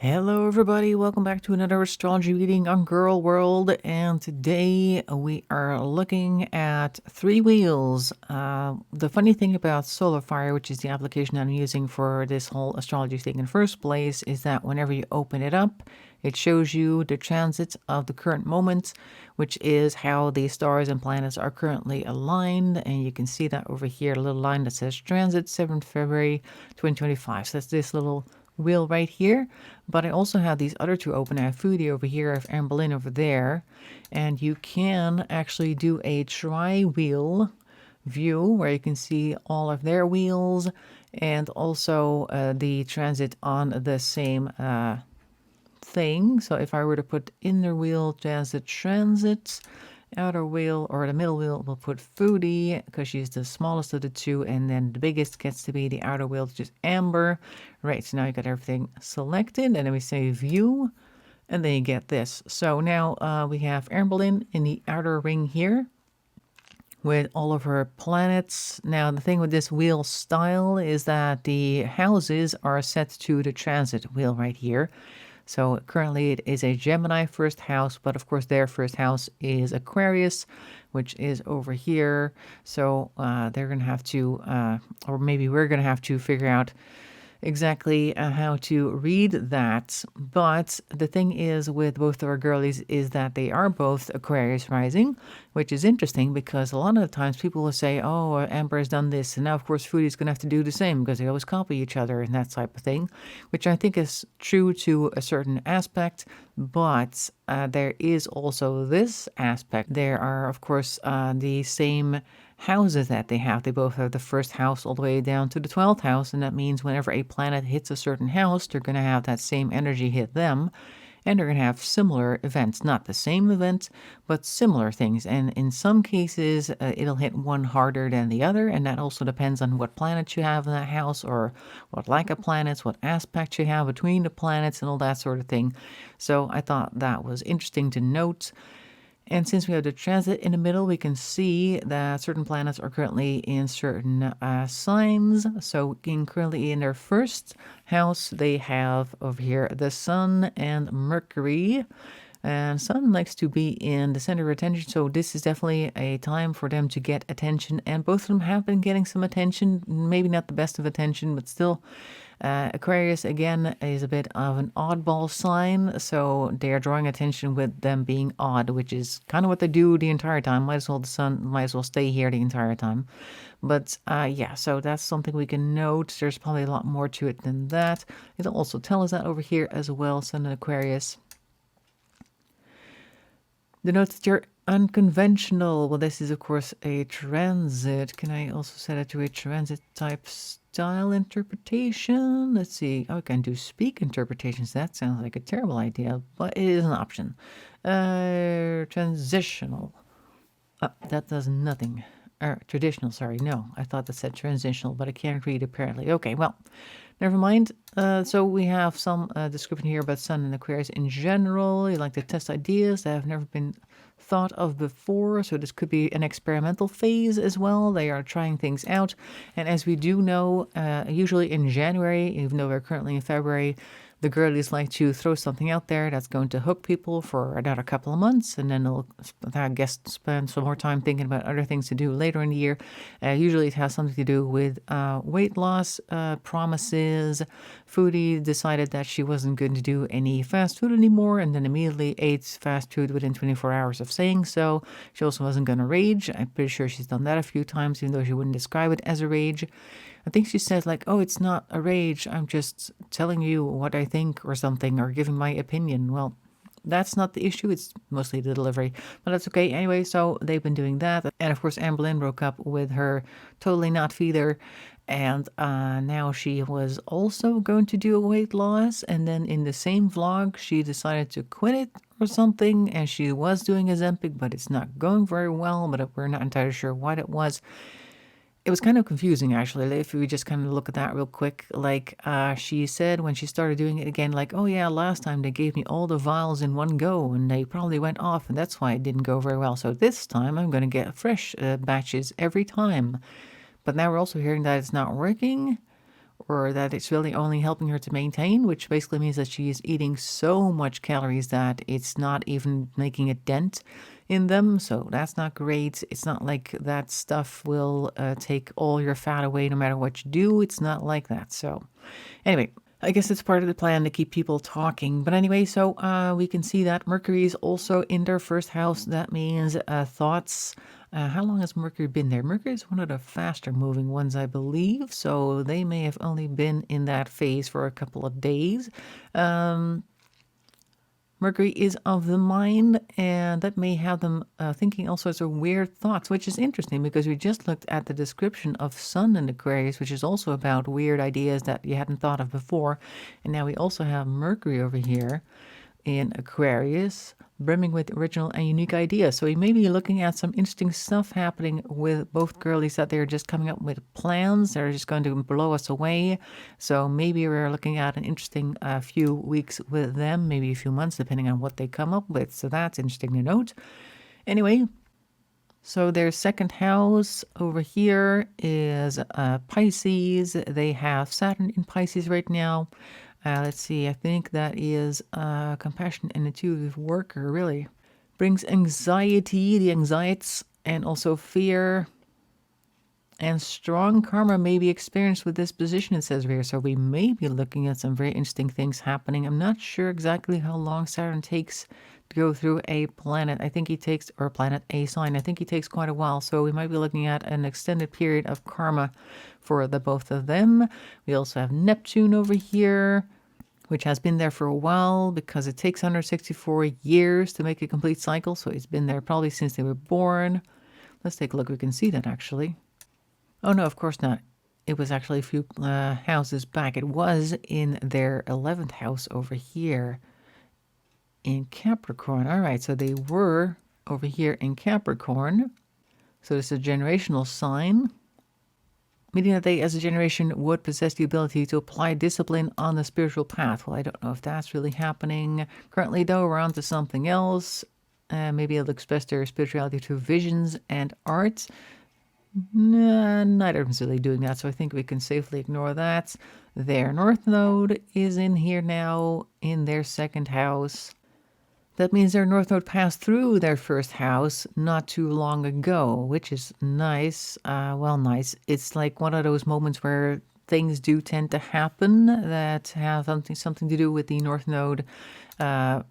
Hello everybody, welcome back to another astrology reading on Gorlworld, and today we are looking at three wheels. The funny thing about Solar Fire, which is the application I'm using for this whole astrology thing in the first place, is that whenever you open it up, it shows you the transits of the current moment, which is how the stars and planets are currently aligned, and you can see that over here, a little line that says transit 7th February 2025. So that's this little wheel right here. But I also have these other two open. I have Foodie over here, I have Anne Boleyn over there, and you can actually do a tri-wheel view where you can see all of their wheels and also the transit on the same thing. So if I were to put inner wheel transits, outer wheel or the middle wheel, we'll put Foodie because she's the smallest of the two, and then the biggest gets to be the outer wheel, which is Amber. Right, so now you got everything selected, and then we say view, and then you get this. So now we have Anne Boleyn in the outer ring here with all of her planets. Now the thing with this wheel style is that the houses are set to the transit wheel right here. So currently it is a Gemini first house, but of course their first house is Aquarius, which is over here. So they're going to have to, or maybe we're going to have to figure out exactly how to read that. But the thing is with both of our girlies is that they are both Aquarius rising, which is interesting because a lot of the times people will say, oh, Amber has done this, and now of course Foodie's going to have to do the same because they always copy each other and that type of thing, which I think is true to a certain aspect. But there is also this aspect. There are of course the same houses that they have. They both have the first house all the way down to the 12th house, and that means whenever a planet hits a certain house, they're going to have that same energy hit them, and they're going to have similar events. Not the same event, but similar things. And in some cases, it'll hit one harder than the other, and that also depends on what planets you have in that house, or what lack of planets, what aspects you have between the planets, and all that sort of thing. So I thought that was interesting to note. And since we have the transit in the middle, we can see that certain planets are currently in certain signs. So currently in their first house, they have over here the Sun and Mercury. And Sun likes to be in the center of attention, so this is definitely a time for them to get attention. And both of them have been getting some attention, maybe not the best of attention, but still. Aquarius, again, is a bit of an oddball sign, so they are drawing attention with them being odd, which is kind of what they do the entire time. Might as well, the sun might as well stay here the entire time. But yeah, so that's something we can note. There's probably a lot more to it than that. It'll also tell us that over here as well, Sun and Aquarius. Denote that you're unconventional. Well, this is of course a transit. Can I also set it to a transit type style interpretation? Let's see. Oh, I can do speak interpretations. That sounds like a terrible idea, but it is an option. Transitional. That does nothing. Traditional, sorry. No, I thought that said transitional, but I can't read apparently. Okay, well, never mind. So we have some description here about Sun and Aquarius in general. You like to test ideas that have never been thought of before. So this could be an experimental phase as well. They are trying things out. And as we do know, usually in January, even though we're currently in February, the girlies like to throw something out there that's going to hook people for another couple of months, and then they'll, I guess, spend some more time thinking about other things to do later in the year. Usually it has something to do with weight loss promises. Foodie decided that she wasn't going to do any fast food anymore, and then immediately ate fast food within 24 hours of saying so. She also wasn't going to rage. I'm pretty sure she's done that a few times, even though she wouldn't describe it as a rage. I think she said like, oh, it's not a rage. I'm just telling you what I think or something, or giving my opinion. Well, that's not the issue. It's mostly the delivery, but that's okay. Anyway, so they've been doing that. And of course, Anne Boleyn broke up with her totally not feeder. And now she was also going to do a weight loss. And then in the same vlog, she decided to quit it or something. And she was doing Ozempic, but it's not going very well. But we're not entirely sure what it was. It was kind of confusing, actually, if we just kind of look at that real quick. Like, she said when she started doing it again, like, oh yeah, last time they gave me all the vials in one go, and they probably went off, and that's why it didn't go very well. So this time I'm going to get fresh batches every time. But now we're also hearing that it's not working. or that it's really only helping her to maintain, which basically means that she is eating so much calories that it's not even making a dent in them. So that's not great. It's not like that stuff will take all your fat away no matter what you do. It's not like that. So anyway, I guess it's part of the plan to keep people talking. But anyway, so we can see that Mercury is also in their first house. That means thoughts. How long has Mercury been there? Mercury is one of the faster moving ones, I believe. So they may have only been in that phase for a couple of days. Mercury is of the mind, and that may have them thinking all sorts of weird thoughts, which is interesting because we just looked at the description of Sun in Aquarius, which is also about weird ideas that you hadn't thought of before. And now we also have Mercury over here in Aquarius, brimming with original and unique ideas. So we may be looking at some interesting stuff happening with both girlies, that they're just coming up with plans. They're just going to blow us away. So maybe we're looking at an interesting few weeks with them, maybe a few months, depending on what they come up with. So that's interesting to note. Anyway, so their second house over here is Pisces. They have Saturn in Pisces right now. Let's see, I think that is compassion and intuitive worker, really. Brings anxiety, the anxieties, and also fear. And strong karma may be experienced with this position, it says here. So we may be looking at some very interesting things happening. I'm not sure exactly how long Saturn takes to go through a planet. I think he takes, or a planet, a sign. I think he takes quite a while. So we might be looking at an extended period of karma for the both of them. We also have Neptune over here, which has been there for a while because it takes 164 years to make a complete cycle. So it's been there probably since they were born. Let's take a look. We can see that actually. Oh, no, of course not. It was actually a few houses back. It was in their 11th house over here in Capricorn. All right, so they were over here in Capricorn. So it's a generational sign, meaning that they, as a generation, would possess the ability to apply discipline on the spiritual path. Well, I don't know if that's really happening. Currently, though, we're on to something else. Maybe they'll express their spirituality through visions and art. Nah, neither of them's really doing that, so I think we can safely ignore that. Their North Node is in here now, in their second house. That means their North Node passed through their first house not too long ago, which is nice. Well, nice. It's like one of those moments where things do tend to happen that have something to do with the North Node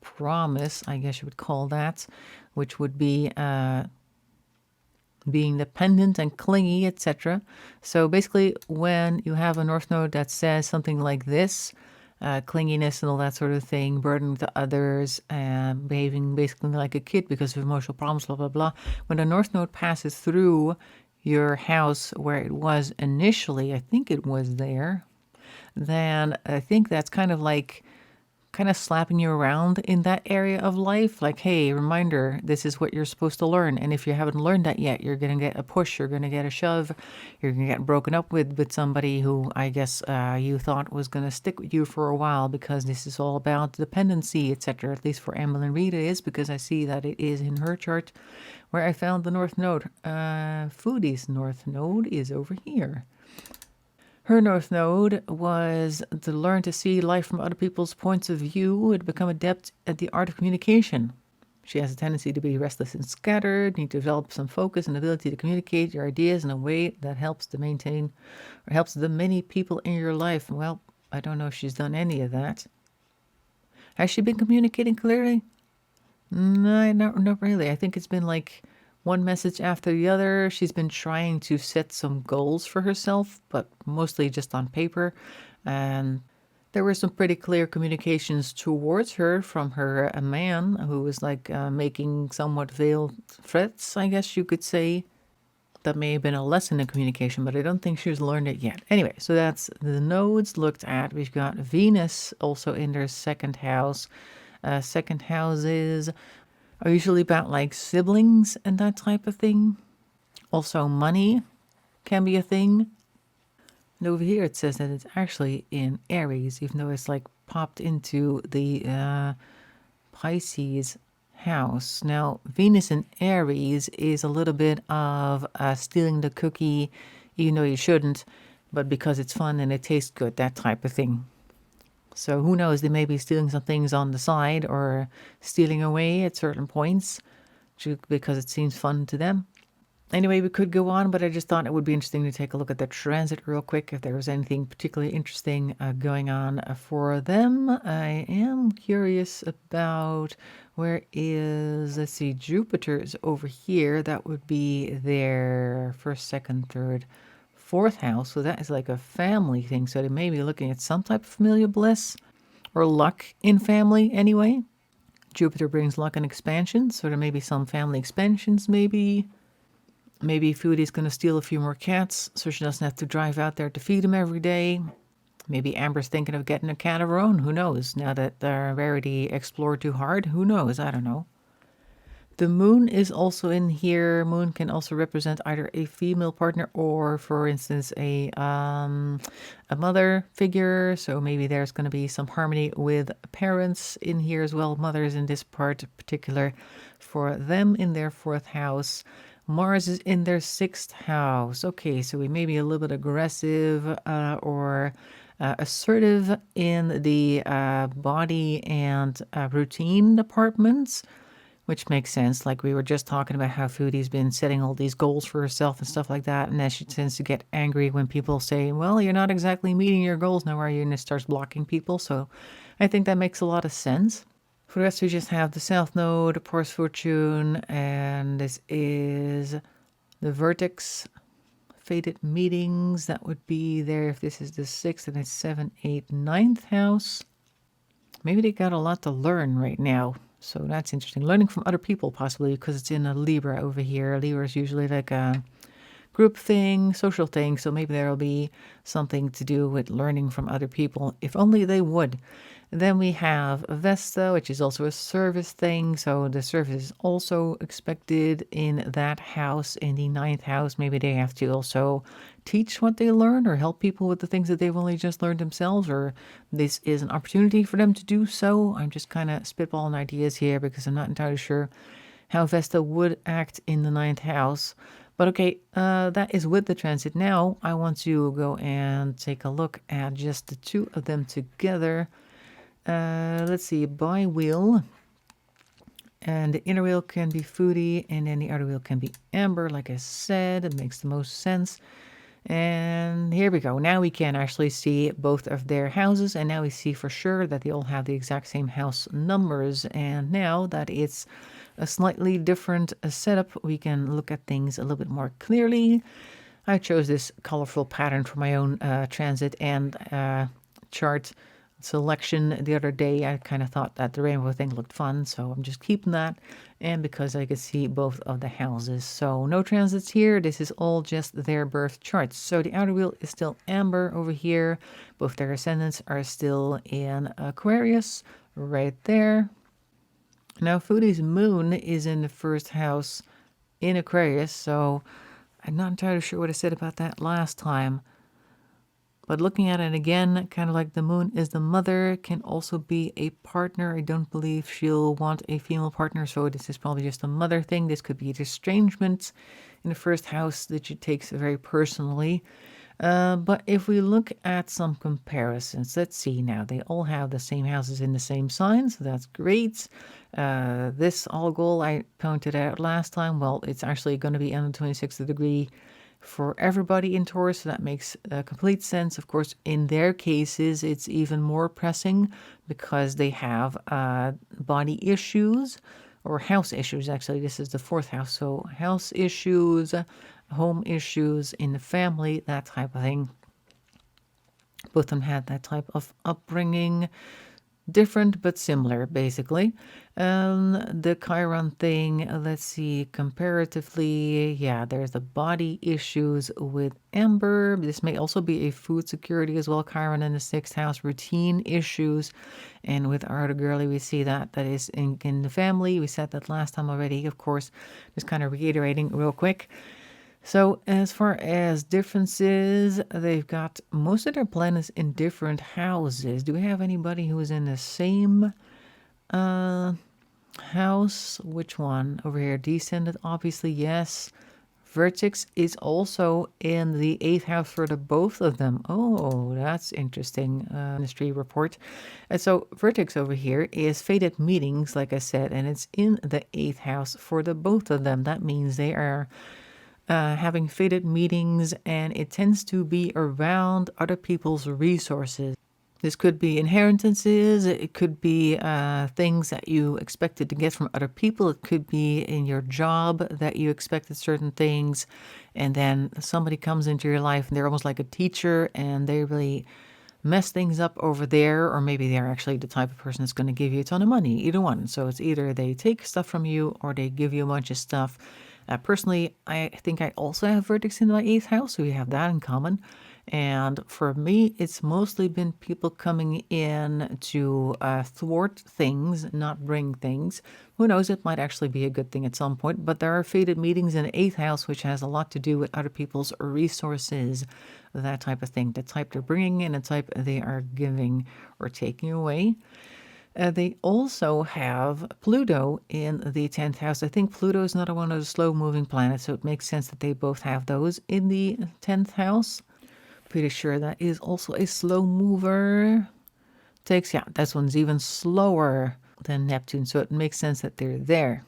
promise, I guess you would call that, which would be being dependent and clingy, etc. So basically, when you have a North Node that says something like this, clinginess and all that sort of thing, burden to others, behaving basically like a kid because of emotional problems, blah, blah, blah. When the North Node passes through your house where it was initially, I think it was there, then I think that's kind of slapping you around in that area of life. Like, hey, reminder, this is what you're supposed to learn. And if you haven't learned that yet, you're going to get a push, you're going to get a shove, you're going to get broken up with somebody who I guess you thought was going to stick with you for a while because this is all about dependency, etc. At least for Amberlyn Reed it is, because I see that it is in her chart where I found the North Node. Foodie's North Node is over here. Her North Node was to learn to see life from other people's points of view and become adept at the art of communication. She has a tendency to be restless and scattered, need to develop some focus and ability to communicate your ideas in a way that helps to maintain or helps the many people in your life. Well, I don't know if she's done any of that. Has she been communicating clearly? No, not really. I think it's been like one message after the other. She's been trying to set some goals for herself, but mostly just on paper. And there were some pretty clear communications towards her from her a man who was like making somewhat veiled threats, I guess you could say. That may have been a lesson in communication, but I don't think she's learned it yet. Anyway, so that's the nodes looked at. We've got Venus also in their second house. Second houses are usually about like siblings and that type of thing. Also, money can be a thing. And over here it says that it's actually in Aries, even though it's like popped into the Pisces house. Now, Venus in Aries is a little bit of stealing the cookie, even though you shouldn't. but because it's fun and it tastes good, that type of thing. So who knows, they may be stealing some things on the side or stealing away at certain points because it seems fun to them. Anyway, we could go on, but I just thought it would be interesting to take a look at the transit real quick if there was anything particularly interesting going on for them. I am curious about where is, let's see, Jupiter's over here. That would be their first, second, third, fourth house. So that is like a family thing. So they may be looking at some type of familiar bliss or luck in family anyway. Jupiter brings luck and expansion, so there may be some family expansions maybe. Maybe Foodie's going to steal a few more cats so she doesn't have to drive out there to feed them every day. Maybe Amber's thinking of getting a cat of her own. Who knows? Now that Rarity explored too hard, who knows? I don't know. The moon is also in here. Moon can also represent either a female partner or, for instance, a mother figure. So maybe there's going to be some harmony with parents in here as well. Mothers in this part particular for them in their fourth house. Mars is in their sixth house. Okay, so we may be a little bit aggressive or assertive in the body and routine departments, which makes sense. Like we were just talking about how Foodie's been setting all these goals for herself and stuff like that. And then she tends to get angry when people say, well, you're not exactly meeting your goals now, are you? And it starts blocking people. So I think that makes a lot of sense. For the rest, we just have the South Node, Pars Fortune, and this is the Vertex Fated Meetings. That would be there if this is the 6th and it's 7, 8, 9th house. Maybe they got a lot to learn right now. So that's interesting. Learning from other people, possibly, because it's in a Libra over here. Libra is usually like a group thing, social thing. So maybe there will be something to do with learning from other people, if only they would. Then we have Vesta, which is also a service thing. So the service is also expected in that house, in the 9th house. Maybe they have to also teach what they learn or help people with the things that they've only just learned themselves, or this is an opportunity for them to do so. I'm just kind of spitballing ideas here because I'm not entirely sure how Vesta would act in the 9th house. But okay, that is with the transit. Now I want to go and take a look at just the two of them together. Let's see, by wheel. And the inner wheel can be Foodie, and then the outer wheel can be Amber. Like I said, it makes the most sense. And here we go. Now we can actually see both of their houses, and now we see for sure that they all have the exact same house numbers. And now that it's a slightly different setup, we can look at things a little bit more clearly. I chose this colorful pattern for my own transit and chart selection the other day. I kind of thought that the rainbow thing looked fun, so I'm just keeping that. And because I could see both of the houses. So no transits here. This is all just their birth charts. So the outer wheel is still Amber over here. Both their ascendants are still in Aquarius right there. Now Foodie's moon is in the first house in Aquarius, so I'm not entirely sure what I said about that last time. But looking at it again, kind of like the moon is the mother, can also be a partner. I don't believe she'll want a female partner, so this is probably just a mother thing. This could be an estrangement in the first house that she takes very personally. But if we look at some comparisons, let's see now. They all have the same houses in the same sign, so that's great. This algol I pointed out last time, well, it's actually going to be on the 26th degree for everybody in Taurus, so that makes complete sense. Of course, in their cases, it's even more pressing because they have body issues or house issues. Actually, this is the fourth house, so house issues, home issues in the family, that type of thing. Both of them had that type of upbringing. Different but similar, basically. The Chiron thing, let's see, comparatively, yeah, there's the body issues with Amber. This may also be a food security as well. Chiron in the 6th house, routine issues. And with our other girlie, we see that is in the family. We said that last time already, of course, just kind of reiterating real quick. So as far as differences, they've got most of their planets in different houses. Do we have anybody who is in the same house? Which one? Over here, descendant, obviously, yes. Vertex is also in the 8th house for the both of them. Oh, that's interesting. Ministry report. And so Vertex over here is fated meetings, like I said, and it's in the 8th house for the both of them. That means they are having fated meetings, and it tends to be around other people's resources. This could be inheritances, it could be things that you expected to get from other people, it could be in your job that you expected certain things, and then somebody comes into your life and they're almost like a teacher and they really mess things up over there, or maybe they're actually the type of person that's going to give you a ton of money, either one. So it's either they take stuff from you or they give you a bunch of stuff. Personally, I think I also have vertex in my 8th house, so we have that in common. And for me, it's mostly been people coming in to thwart things, not bring things. Who knows, it might actually be a good thing at some point. But there are fated meetings in the 8th house, which has a lot to do with other people's resources, that type of thing. The type they're bringing in, the type they are giving or taking away. They also have Pluto in the 10th house. I think Pluto is another one of the slow-moving planets, so it makes sense that they both have those in the 10th house. Pretty sure that is also a slow mover. Yeah, this one's even slower than Neptune, so it makes sense that they're there.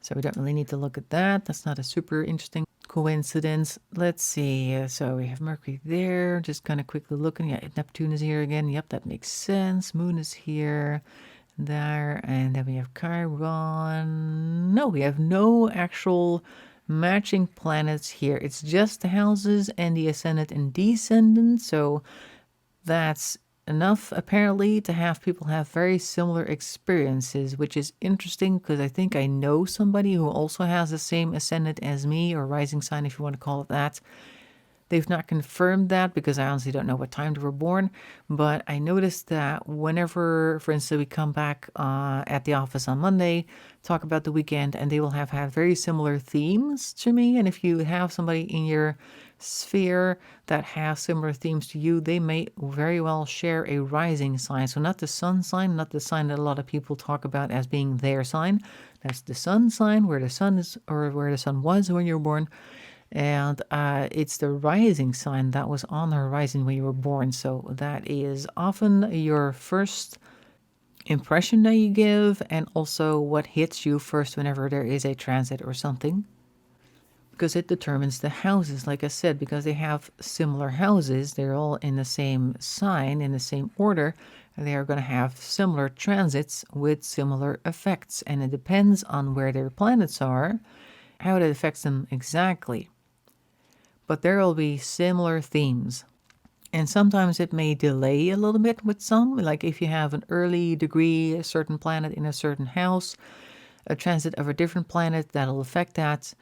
So we don't really need to look at that. That's not a super interesting coincidence. Let's see. So we have Mercury there. Just kind of quickly looking. Yeah, Neptune is here again. Yep, that makes sense. Moon is here, there, and then we have Chiron. No, we have no actual matching planets here. It's just the houses and the ascendant and descendant. So that's enough apparently to have people have very similar experiences, which is interesting because I think I know somebody who also has the same ascendant as me, or rising sign if you want to call it that. They've not confirmed that because I honestly don't know what time they were born, but I noticed that whenever, for instance, we come back at the office on Monday, talk about the weekend, and they will have had very similar themes to me. And if you have somebody in your sphere that has similar themes to you, they may very well share a rising sign. So not the sun sign, not the sign that a lot of people talk about as being their sign. That's the sun sign, where the sun is, or where the sun was when you were born. And it's the rising sign that was on the horizon when you were born. So that is often your first impression that you give, and also what hits you first whenever there is a transit or something, because it determines the houses. Like I said, because they have similar houses, they're all in the same sign, in the same order, they are going to have similar transits with similar effects, and it depends on where their planets are, how it affects them exactly. But there will be similar themes. And sometimes it may delay a little bit with some, like if you have an early degree, a certain planet in a certain house, a transit of a different planet that'll affect that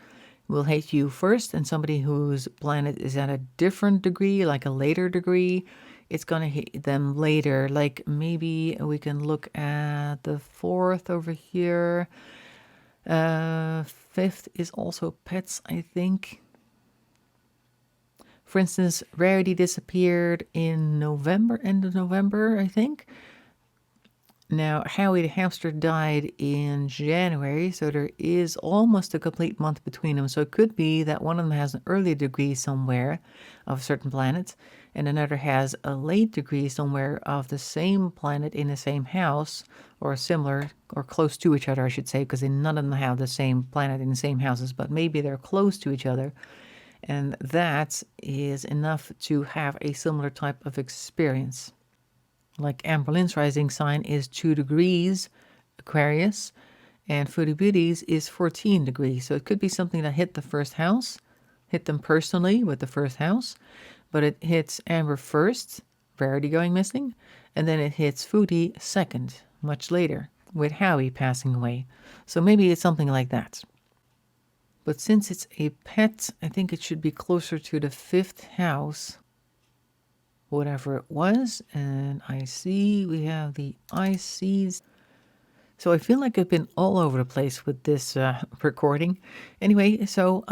will hit you first, and somebody whose planet is at a different degree, like a later degree, it's going to hit them later. Like maybe we can look at the 4th over here. 5th is also pets, I think. For instance, Rarity disappeared in November, end of November, I think. Now, Howie the hamster died in January, so there is almost a complete month between them. So it could be that one of them has an early degree somewhere of a certain planet, and another has a late degree somewhere of the same planet in the same house, or similar, or close to each other, I should say, because none of them have the same planet in the same houses, but maybe they're close to each other. And that is enough to have a similar type of experience. Like Amberlynn's rising sign is 2 degrees Aquarius, and Foodie Beauty's is 14 degrees. So it could be something that hit the first house, hit them personally with the first house, but it hits Amber first, Rarity going missing, and then it hits Foodie second, much later, with Howie passing away. So maybe it's something like that. But since it's a pet, I think it should be closer to the 5th house, whatever it was. And I see we have the ICs. So I feel like I've been all over the place with this recording. Anyway, so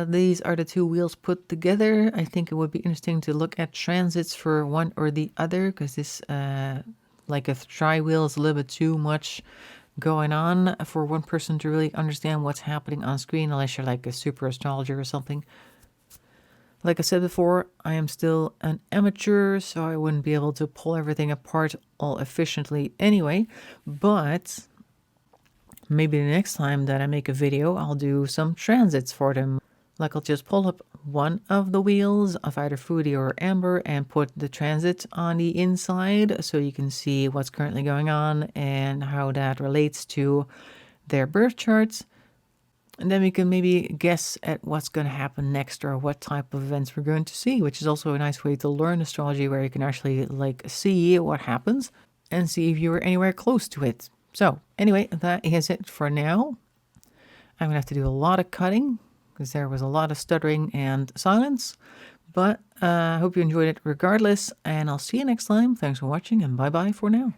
these are the 2 wheels put together. I think it would be interesting to look at transits for one or the other, because this, like a tri-wheel, is a little bit too much going on for one person to really understand what's happening on screen, unless you're like a super astrologer or something. Like I said before, I am still an amateur, so I wouldn't be able to pull everything apart all efficiently anyway. But maybe the next time that I make a video, I'll do some transits for them. Like I'll just pull up one of the wheels of either Foodie or Amber and put the transit on the inside so you can see what's currently going on and how that relates to their birth charts. And then we can maybe guess at what's going to happen next or what type of events we're going to see, which is also a nice way to learn astrology, where you can actually like see what happens and see if you were anywhere close to it. So anyway, that is it for now. I'm going to have to do a lot of cutting because there was a lot of stuttering and silence. But I hope you enjoyed it regardless, and I'll see you next time. Thanks for watching, and bye-bye for now.